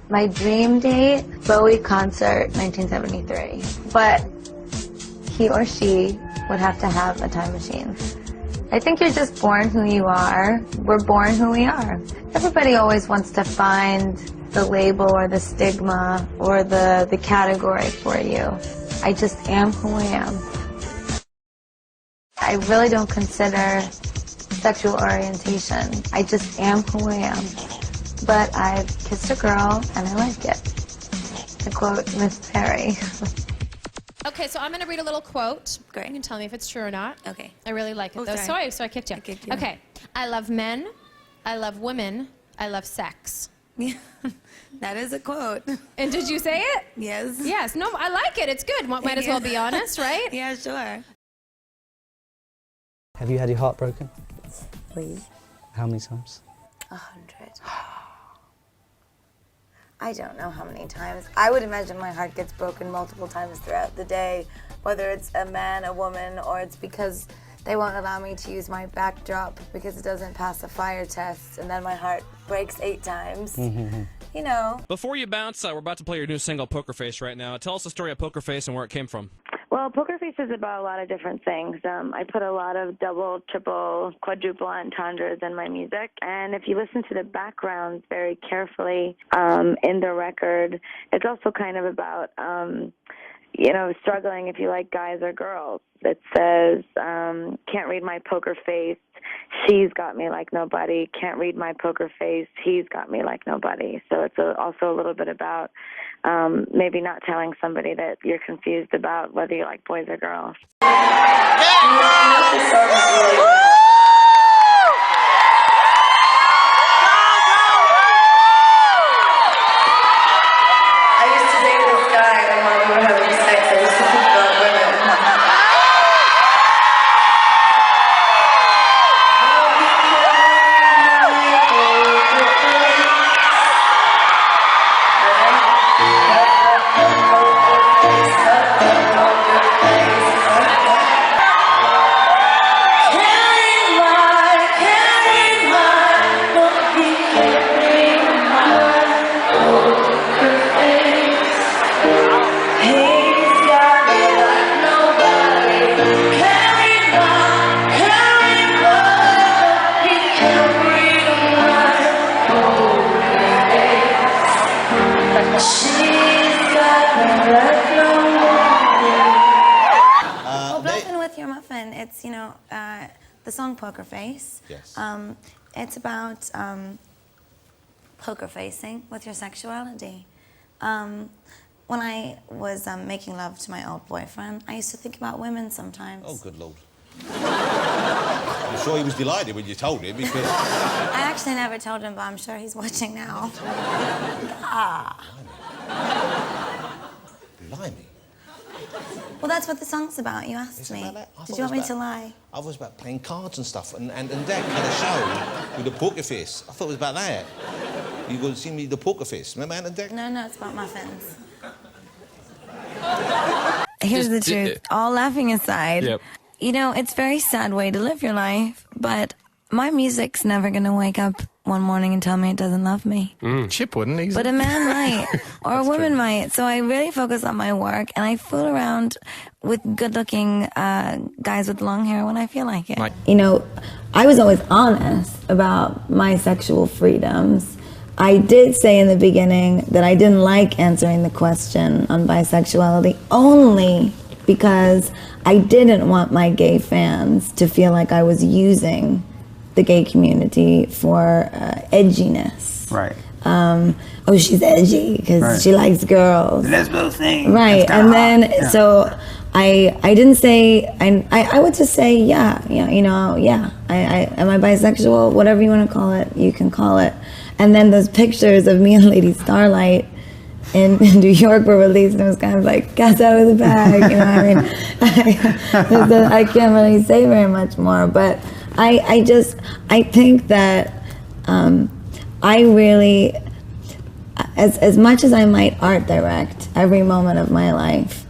My dream date, Bowie concert, 1973. But he or she would have to have a time machine. I think you're just born who you are. We're born who we are. Everybody always wants to find the label or the stigma or the category for you. I just am who I am. I really don't consider sexual orientation. I just am who I am. But I've kissed a girl and I like it. To quote Miss Perry. Okay, so I'm going to read a little quote. Great. You can tell me if it's true or not. Okay. I really like it, though. Sorry. So I kicked you. I kicked you. Okay. I love men. I love women. I love sex. Yeah, that is a quote. And did you say it? Yes. Yes. No, I like it. It's good. Might as well be honest, right? Yeah, sure. Have you had your heart broken? Please. How many times? 100. I don't know how many times. I would imagine my heart gets broken multiple times throughout the day, whether it's a man, a woman, or it's because they won't allow me to use my backdrop because it doesn't pass a fire test, and then my heart breaks 8 times. You know. Before you bounce, we're about to play your new single, Poker Face, right now. Tell us the story of Poker Face and where it came from. Well, Poker Face is about a lot of different things. I put a lot of double, triple, quadruple entendres in my music. And if you listen to the backgrounds very carefully in the record, it's also kind of about, you know, struggling if you like guys or girls. It says, can't read my poker face. She's got me like nobody. Can't read my poker face. He's got me like nobody. So it's also a little bit about maybe not telling somebody that you're confused about whether you like boys or girls. It's, you know, the song Poker Face. Yes. It's about poker facing with your sexuality. When I was making love to my old boyfriend, I used to think about women sometimes. Oh, good Lord. I'm sure he was delighted when you told him, because... I actually never told him, but I'm sure he's watching now. Blimey. Well, that's what the song's about. You asked me. Did you want me to lie? I was about playing cards and stuff, and Dec had a show with the Poker Face. I thought it was about that. You going to see me the Poker Face, remember Ant and Dec? No, it's about muffins. Here's the truth. All laughing aside, you know, it's a very sad way to live your life, but my music's never going to wake up one morning and tell me it doesn't love me. Chip wouldn't easily. But a man might, or a woman might. So I really focus on my work, and I fool around with good-looking guys with long hair when I feel like it. You know, I was always honest about my sexual freedoms. I did say in the beginning that I didn't like answering the question on bisexuality only because I didn't want my gay fans to feel like I was using the gay community for edginess. Right. Oh, she's edgy because she likes girls. Lesbo thing. Right, and then so I didn't say I would just say yeah. I am I bisexual? Whatever you want to call it, you can call it. And then those pictures of me and Lady Starlight in New York were released, and it was kind of like, cat's out of the bag, you know what I mean? I can't really say very much more, but I think that I really, as much as I might art direct every moment of my life,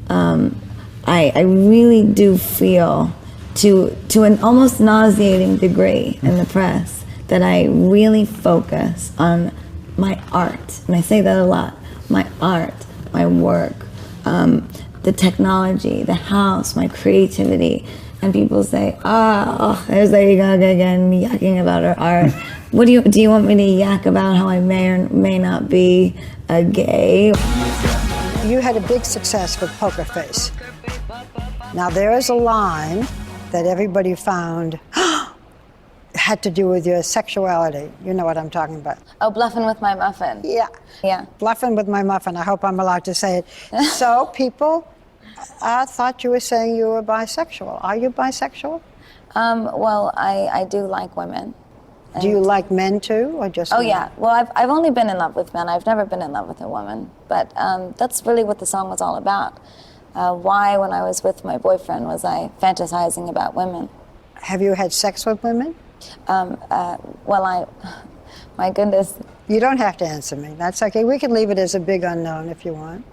I really do feel to an almost nauseating degree in the press that I really focus on my art, and I say that a lot, my art, my work, the technology, the house, my creativity. And people say, there's Lady Gaga again yakking about her art. Do you want me to yak about how I may or may not be a gay? You had a big success with Poker Face. Now there is a line that everybody found had to do with your sexuality. You know what I'm talking about. Oh, bluffing with my muffin. Yeah. Yeah. Bluffing with my muffin. I hope I'm allowed to say it. So people thought you were saying you were bisexual. Are you bisexual? Well, I do like women. Do you like men too, or just Oh men? yeah. Well, I've only been in love with men. I've never been in love with a woman. But that's really what the song was all about. Why, when I was with my boyfriend, was I fantasizing about women? Have you had sex with women? Well, my goodness. You don't have to answer me. That's okay. We can leave it as a big unknown if you want.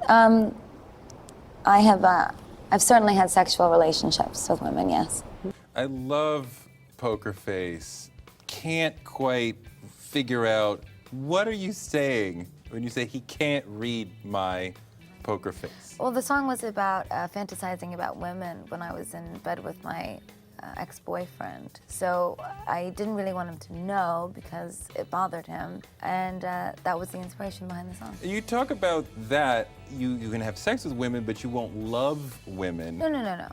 I've certainly had sexual relationships with women, yes. I love Poker Face. Can't quite figure out, what are you saying when you say he can't read my poker face? Well, the song was about fantasizing about women when I was in bed with my ex-boyfriend. So I didn't really want him to know because it bothered him, and that was the inspiration behind the song. You talk about that, you can have sex with women, but you won't love women. No.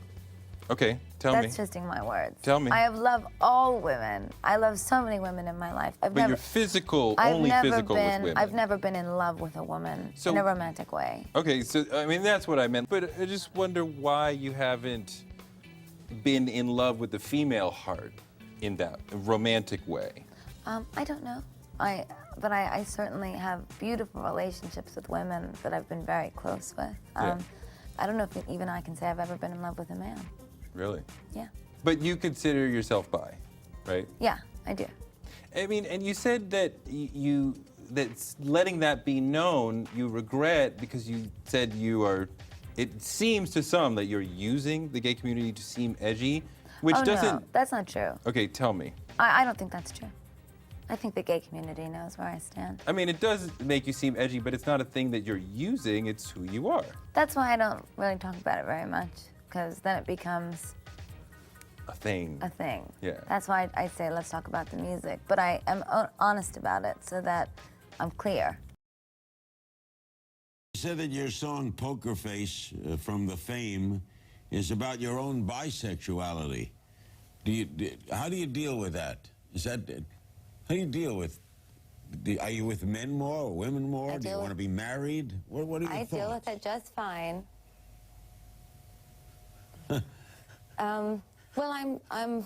Okay, tell me. That's twisting my words. Tell me. I have loved all women. I love so many women in my life. But you're physical, only physical with women. I've never been in love with a woman in a romantic way. Okay, so I mean, that's what I meant. But I just wonder why you haven't been in love with the female heart in that romantic way. I don't know. But I certainly have beautiful relationships with women that I've been very close with. I don't know if even I can say I've ever been in love with a man. Really? Yeah. But you consider yourself bi, right? Yeah, I do. I mean, and you said that that letting that be known, you regret because you said it seems to some that you're using the gay community to seem edgy, which doesn't... No, that's not true. Okay, tell me. I don't think that's true. I think the gay community knows where I stand. I mean, it does make you seem edgy, but it's not a thing that you're using, it's who you are. That's why I don't really talk about it very much, because then it becomes... A thing. A thing. Yeah. That's why I say let's talk about the music, but I am honest about it so that I'm clear. You said that your song Poker Face from The Fame is about your own bisexuality. How do you deal with that? How do you deal with, are you with men more or women more? Do you want to be married? What are your thoughts? I deal with it just fine. Well, I'm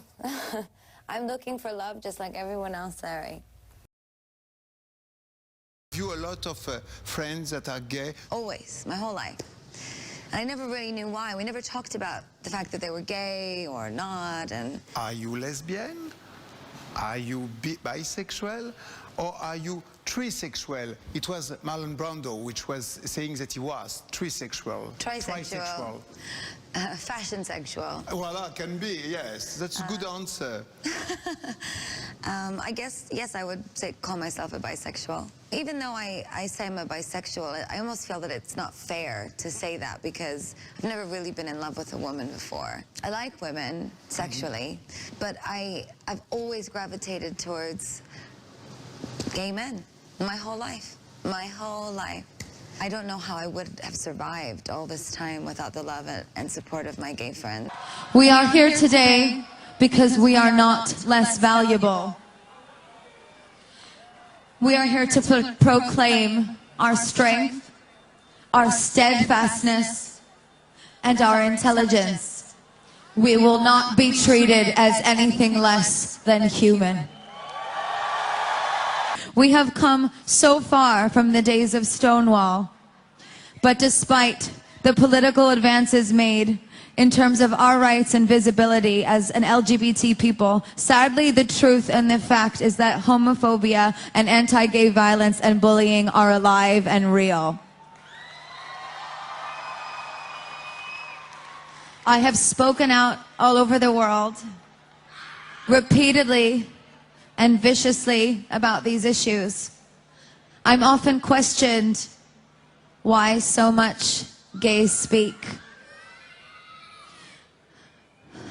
I'm looking for love just like everyone else, Larry. Have you a lot of friends that are gay? Always, my whole life. And I never really knew why. We never talked about the fact that they were gay or not. And are you lesbian? Are you bisexual? Or are you trisexual? It was Marlon Brando which was saying that he was trisexual. Trisexual. Fashion sexual. Well, can be, yes. That's a good answer. I guess, yes, I would call myself a bisexual. Even though I say I'm a bisexual, I almost feel that it's not fair to say that because I've never really been in love with a woman before. I like women sexually, but I've always gravitated towards gay men my whole life. My whole life. I don't know how I would have survived all this time without the love and support of my gay friends. We are here today because we are not less valuable. We are here to proclaim our strength, our steadfastness, and our intelligence. We will not be treated as anything less than human. We have come so far from the days of Stonewall, but despite the political advances made in terms of our rights and visibility as an LGBT people, sadly the truth and the fact is that homophobia and anti-gay violence and bullying are alive and real. I have spoken out all over the world, repeatedly and viciously about these issues. I'm often questioned why so much gay speak.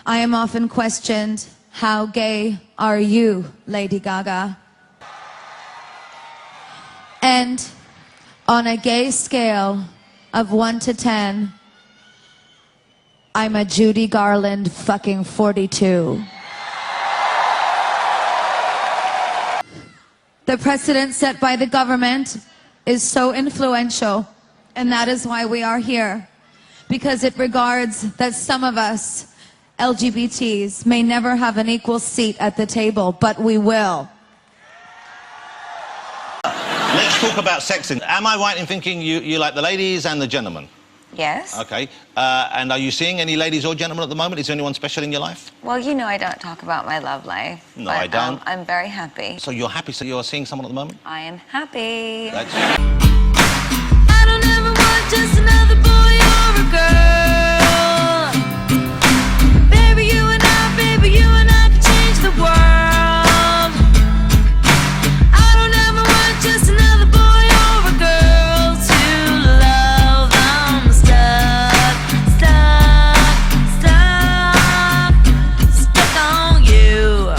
I am often questioned, how gay are you, Lady Gaga? And on a gay scale of 1 to 10, I'm a Judy Garland fucking 42. The precedent set by the government is so influential, and that is why we are here. Because it regards that some of us, LGBTs, may never have an equal seat at the table, but we will. Let's talk about sexing. Am I right in thinking you like the ladies and the gentlemen? Yes. Okay. And are you seeing any ladies or gentlemen at the moment? Is there anyone special in your life? Well, you know I don't talk about my love life. No, but, I don't. I'm very happy. So you're happy, so you're seeing someone at the moment? I am happy. That's... I don't ever want just another boy or a girl. Baby, you and I can change the world. I don't ever want just another boy or a girl to love them. Stuck on you.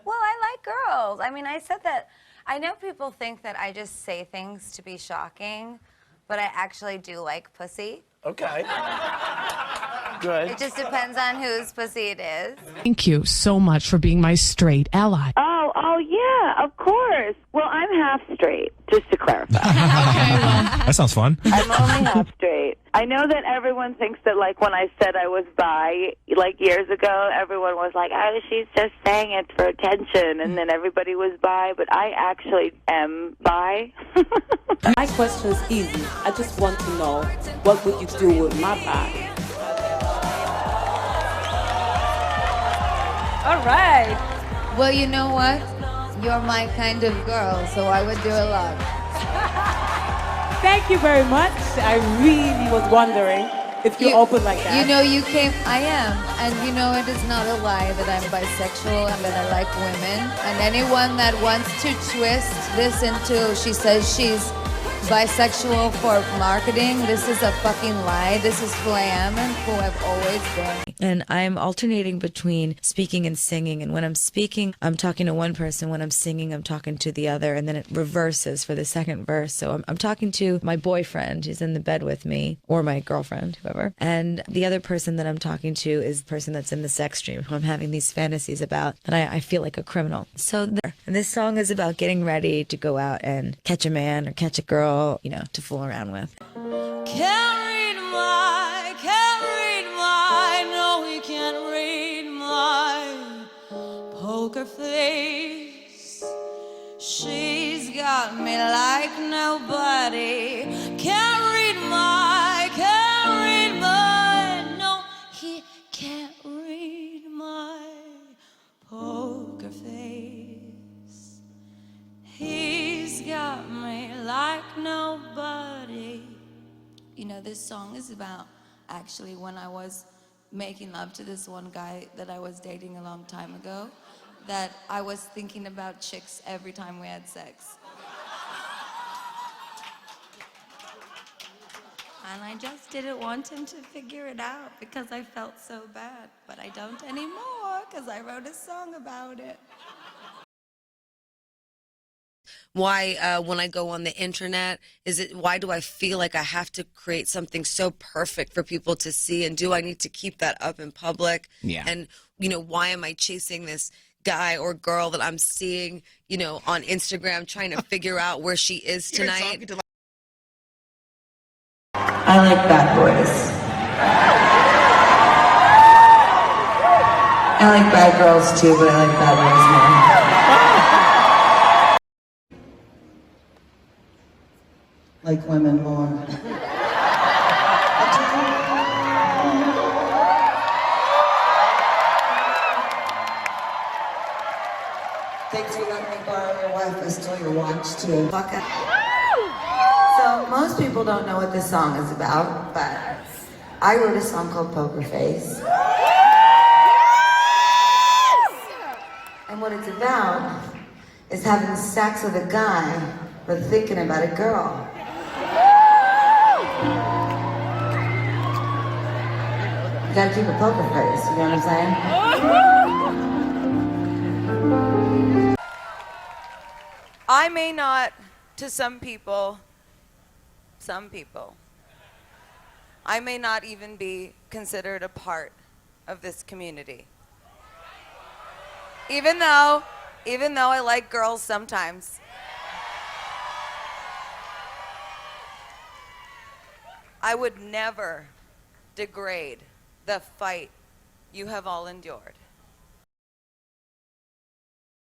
Well, I like girls. I mean, I said that. I know people think that I just say things to be shocking, but I actually do like pussy. Okay. Good. It just depends on whose pussy it is. Thank you so much for being my straight ally. Oh, yeah, of course. Well, I'm half straight, just to clarify. That sounds fun. I'm only half straight. I know that everyone thinks that, like, when I said I was bi, like, years ago, everyone was like, oh, she's just saying it for attention, and then everybody was bi, but I actually am bi. My question is easy. I just want to know, what would you do with my body? All right. Well, you know what? You're my kind of girl, so I would do a lot. Thank you very much. I really was wondering if you're open like that. You know, I am. And you know, it is not a lie that I'm bisexual and that I like women. And anyone that wants to twist this into, she says she's bisexual for marketing, this is a fucking lie. This is who I am and who I've always been. And I'm alternating between speaking and singing. And when I'm speaking, I'm talking to one person. When I'm singing, I'm talking to the other. And then it reverses for the second verse. So I'm talking to my boyfriend who's in the bed with me, or my girlfriend, whoever. And the other person that I'm talking to is the person that's in the sex dream, who I'm having these fantasies about. And I feel like a criminal. So there. And this song is about getting ready to go out and catch a man or catch a girl, you know, to fool around with. No, you can't read my poker face. She's got me like nobody. Can't read my, no, he can't read my poker face. He's got me like nobody. You know, this song is about actually when I was making love to this one guy that I was dating a long time ago, that I was thinking about chicks every time we had sex. And I just didn't want him to figure it out because I felt so bad. But I don't anymore because I wrote a song about it. Why, when I go on the internet, why do I feel like I have to create something so perfect for people to see? And do I need to keep that up in public? Yeah. And, you know, why am I chasing this guy or girl that I'm seeing, you know, on Instagram, trying to figure out where she is tonight? I like bad boys. I like bad girls too, but I like bad boys more. Like women more. Thanks for letting me borrow your wife. I stole your watch too. Fuck it. So most people don't know what this song is about, but I wrote a song called Poker Face. And what it's about is having sex with a guy but thinking about a girl. You gotta keep a poker face, you know what I'm saying? I may not, to some people, I may not even be considered a part of this community. Even though I like girls sometimes. I would never degrade the fight you have all endured.